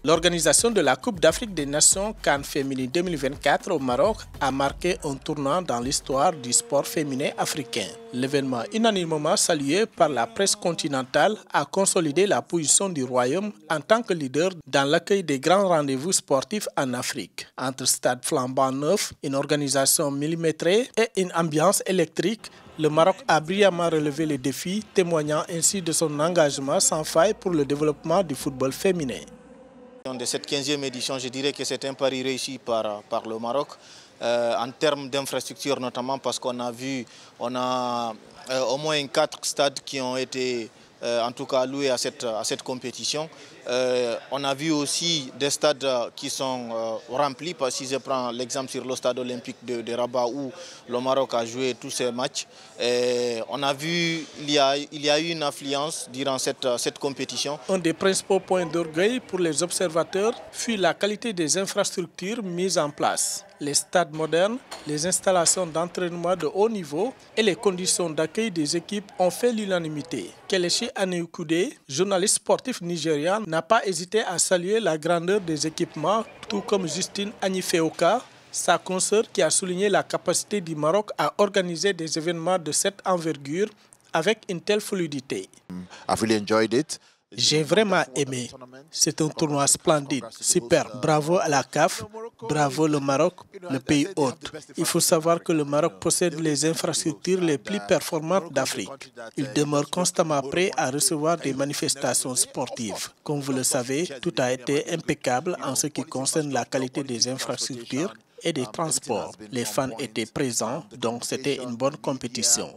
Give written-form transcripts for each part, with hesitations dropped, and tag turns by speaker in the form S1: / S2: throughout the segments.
S1: L'organisation de la Coupe d'Afrique des Nations CAN féminine 2024 au Maroc a marqué un tournant dans l'histoire du sport féminin africain. L'événement unanimement salué par la presse continentale a consolidé la position du Royaume en tant que leader dans l'accueil des grands rendez-vous sportifs en Afrique. Entre stade flambant neuf, une organisation millimétrée et une ambiance électrique, le Maroc a brillamment relevé les défis, témoignant ainsi de son engagement sans faille pour le développement du football féminin.
S2: De cette 15e édition, je dirais que c'est un pari réussi par le Maroc, en termes d'infrastructures notamment parce qu'on a au moins 4 stades qui ont été en tout cas alloués à cette compétition. On a vu aussi des stades qui sont remplis, parce que si je prends l'exemple sur le stade olympique de Rabat où le Maroc a joué tous ses matchs. On a vu il y a eu une affluence durant cette compétition.
S1: Un des principaux points d'orgueil pour les observateurs fut la qualité des infrastructures mises en place. Les stades modernes, les installations d'entraînement de haut niveau et les conditions d'accueil des équipes ont fait l'unanimité. Kelechi Aneokude, journaliste sportif nigérian, n'a pas hésité à saluer la grandeur des équipements, tout comme Justine Agnifeoka, sa consoeur, qui a souligné la capacité du Maroc à organiser des événements de cette envergure avec une telle fluidité. J'ai vraiment aimé. C'est un tournoi splendide, super. Bravo à la CAF, bravo le Maroc, le pays hôte. Il faut savoir que le Maroc possède les infrastructures les plus performantes d'Afrique. Il demeure constamment prêt à recevoir des manifestations sportives. Comme vous le savez, tout a été impeccable en ce qui concerne la qualité des infrastructures et des transports. Les fans étaient présents, donc c'était une bonne compétition.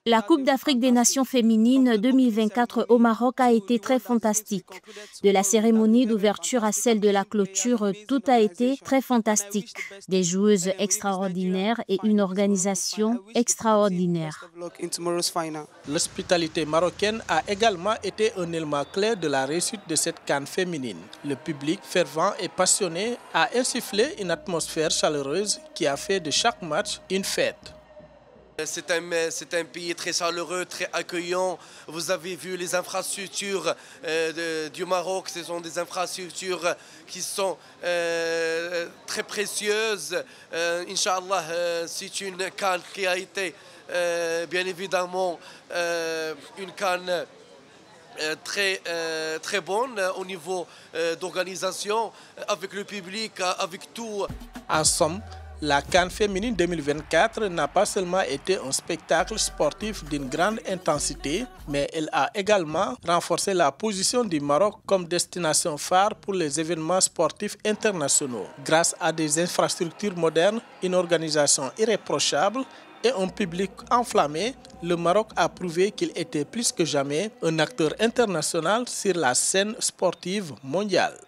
S3: La Coupe d'Afrique des Nations féminines 2024 au Maroc a été très fantastique. De la cérémonie d'ouverture à celle de la clôture, tout a été très fantastique. Des joueuses extraordinaires et une organisation extraordinaire.
S1: L'hospitalité marocaine a également été un élément clé de la réussite de cette CAN féminine. Le public fervent et passionné a insufflé une atmosphère chaleureuse qui a fait de chaque match une fête.
S4: C'est un pays très chaleureux, très accueillant. Vous avez vu les infrastructures du Maroc. Ce sont des infrastructures qui sont très précieuses. Inch'Allah, c'est une CAN qui a été bien évidemment une CAN très bonne au niveau d'organisation, avec le public, avec tout.
S1: En somme, la CAN féminine 2024 n'a pas seulement été un spectacle sportif d'une grande intensité, mais elle a également renforcé la position du Maroc comme destination phare pour les événements sportifs internationaux. Grâce à des infrastructures modernes, une organisation irréprochable et un public enflammé, le Maroc a prouvé qu'il était plus que jamais un acteur international sur la scène sportive mondiale.